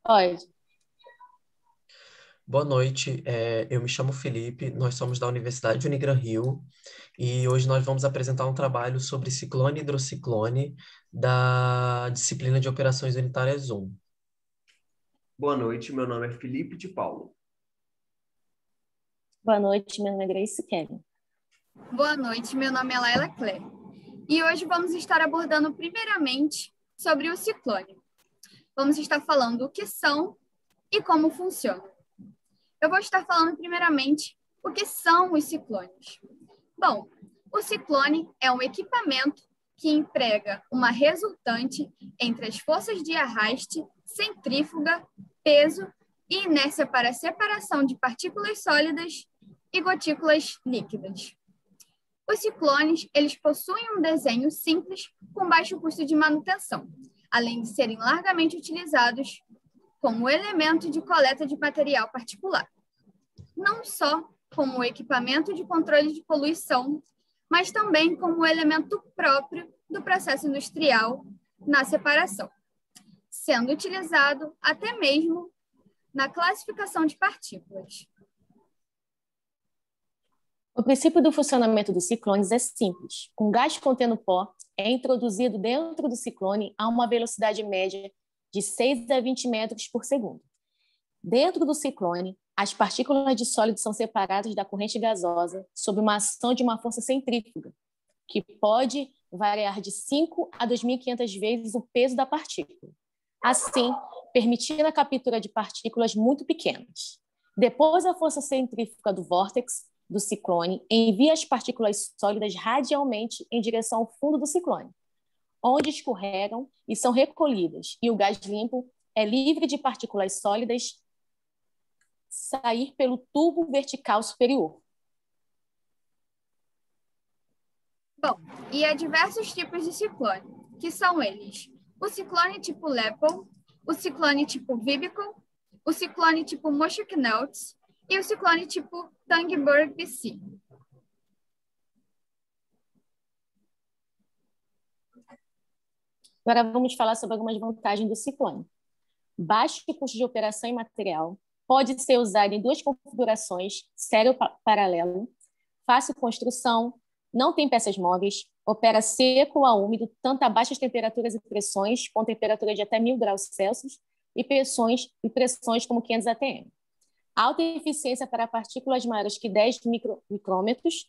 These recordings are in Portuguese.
Pode. Boa noite, eu me chamo Felipe, nós somos da Universidade Unigran Rio e hoje nós vamos apresentar um trabalho sobre ciclone e hidrociclone da disciplina de Operações Unitárias 1. Boa noite, meu nome é Felipe de Paulo. Boa noite, meu nome é Grace Kelly. Boa noite, meu nome é Laila Claire. E hoje vamos estar abordando primeiramente sobre o ciclone. Vamos estar falando o que são e como funcionam. Eu vou estar falando primeiramente o que são os ciclones. Bom, o ciclone é um equipamento que emprega uma resultante entre as forças de arraste, centrífuga, peso e inércia para a separação de partículas sólidas e gotículas líquidas. Os ciclones, eles possuem um desenho simples com baixo custo de manutenção, além de serem largamente utilizados como elemento de coleta de material particular. Não só como equipamento de controle de poluição, mas também como elemento próprio do processo industrial na separação, sendo utilizado até mesmo na classificação de partículas. O princípio do funcionamento dos ciclones é simples. Um gás contendo pó é introduzido dentro do ciclone a uma velocidade média de 6 a 20 metros por segundo. Dentro do ciclone, as partículas de sólido são separadas da corrente gasosa sob uma ação de uma força centrífuga, que pode variar de 5 a 2.500 vezes o peso da partícula, assim, permitindo a captura de partículas muito pequenas. Depois, a força centrífuga do vórtex do ciclone envia as partículas sólidas radialmente em direção ao fundo do ciclone, onde escorregam e são recolhidas, e o gás limpo é livre de partículas sólidas sair pelo tubo vertical superior. Bom, e há diversos tipos de ciclone, que são eles: o ciclone tipo Lepel, o ciclone tipo Vibico, o ciclone tipo Moshik-Neltz e o ciclone tipo Tangberg-BC. Agora vamos falar sobre algumas vantagens do ciclone. Baixo custo de operação e material, pode ser usado em duas configurações, sério paralelo, fácil construção, não tem peças móveis, opera seco a úmido, tanto a baixas temperaturas e pressões, com temperatura de até 1.000 graus Celsius, e pressões como 500 atm. Alta eficiência para partículas maiores que 10 micrômetros,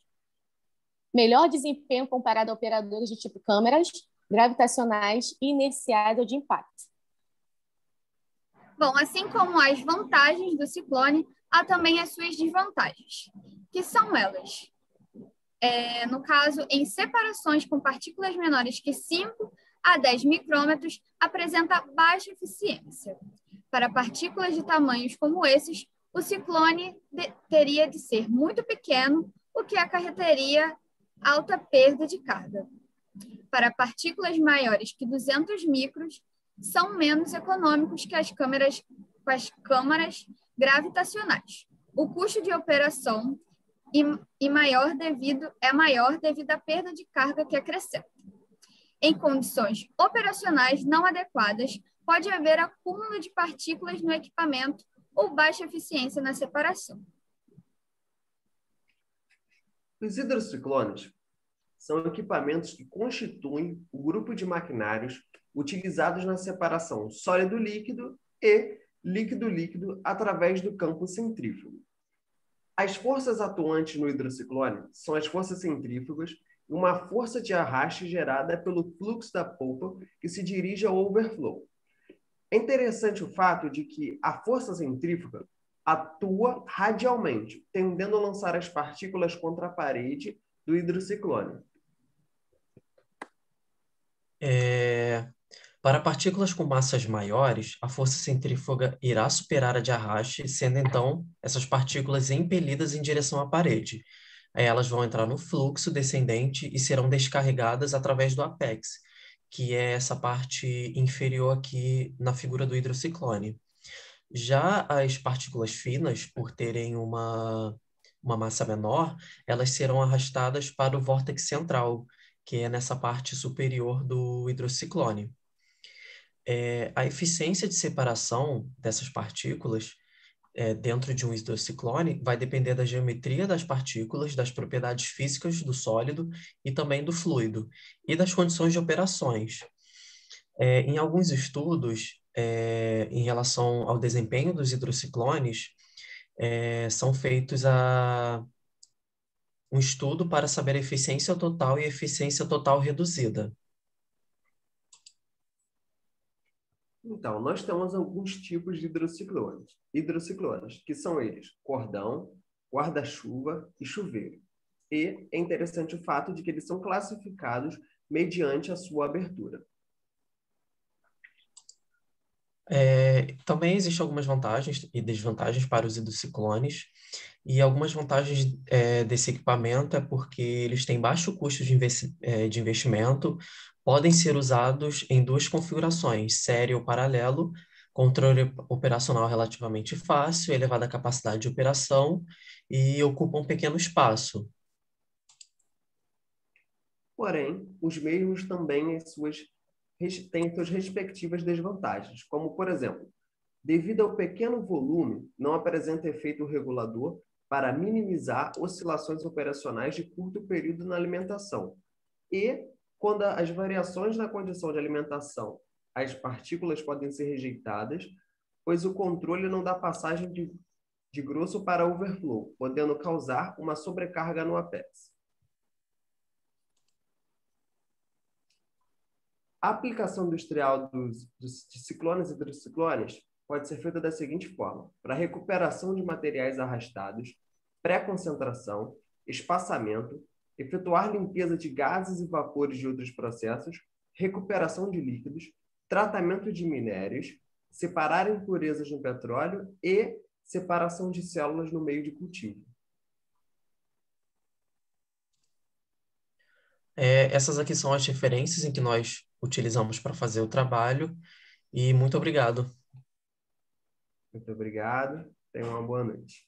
melhor desempenho comparado a operadores de tipo câmeras, gravitacionais e inerciais de impacto. Bom, assim como as vantagens do ciclone, há também as suas desvantagens, que são elas. No caso, em separações com partículas menores que 5 a 10 micrômetros, apresenta baixa eficiência. Para partículas de tamanhos como esses, o ciclone teria de ser muito pequeno, o que acarretaria alta perda de carga. Para partículas maiores que 200 micros, são menos econômicos que as câmaras gravitacionais. O custo de operação é maior devido à perda de carga que acrescenta. Em condições operacionais não adequadas, pode haver acúmulo de partículas no equipamento ou baixa eficiência na separação. Os hidrociclones são equipamentos que constituem o grupo de maquinários utilizados na separação sólido-líquido e líquido-líquido através do campo centrífugo. As forças atuantes no hidrociclone são as forças centrífugas e uma força de arraste gerada pelo fluxo da polpa que se dirige ao overflow. É interessante o fato de que a força centrífuga atua radialmente, tendendo a lançar as partículas contra a parede do hidrociclone. Para partículas com massas maiores, a força centrífuga irá superar a de arraste, sendo então essas partículas impelidas em direção à parede. Aí elas vão entrar no fluxo descendente e serão descarregadas através do apex, que é essa parte inferior aqui na figura do hidrociclone. Já as partículas finas, por terem uma massa menor, elas serão arrastadas para o vórtex central, que é nessa parte superior do hidrociclone. A eficiência de separação dessas partículas dentro de um hidrociclone vai depender da geometria das partículas, das propriedades físicas do sólido e também do fluido, e das condições de operações. Em alguns estudos, em relação ao desempenho dos hidrociclones, são feitos um estudo para saber a eficiência total e a eficiência total reduzida. Então, nós temos alguns tipos de hidrociclones, que são eles cordão, guarda-chuva e chuveiro. E é interessante o fato de que eles são classificados mediante a sua abertura. Também existem algumas vantagens e desvantagens para os hidrociclones, e algumas vantagens desse equipamento é porque eles têm baixo custo de investimento, podem ser usados em duas configurações, série ou paralelo, controle operacional relativamente fácil, elevada capacidade de operação e ocupam um pequeno espaço. Porém, os mesmos também têm suas respectivas desvantagens, como, por exemplo, devido ao pequeno volume, não apresenta efeito regulador para minimizar oscilações operacionais de curto período na alimentação. E, quando as variações na condição de alimentação, as partículas podem ser rejeitadas, pois o controle não dá passagem de grosso para overflow, podendo causar uma sobrecarga no apex. A aplicação industrial de ciclones e hidrociclones pode ser feita da seguinte forma: para recuperação de materiais arrastados, pré-concentração, espaçamento, efetuar limpeza de gases e vapores de outros processos, recuperação de líquidos, tratamento de minérios, separar impurezas no petróleo e separação de células no meio de cultivo. Essas aqui são as referências em que nós utilizamos para fazer o trabalho, e muito obrigado. Muito obrigado. Tenha uma boa noite.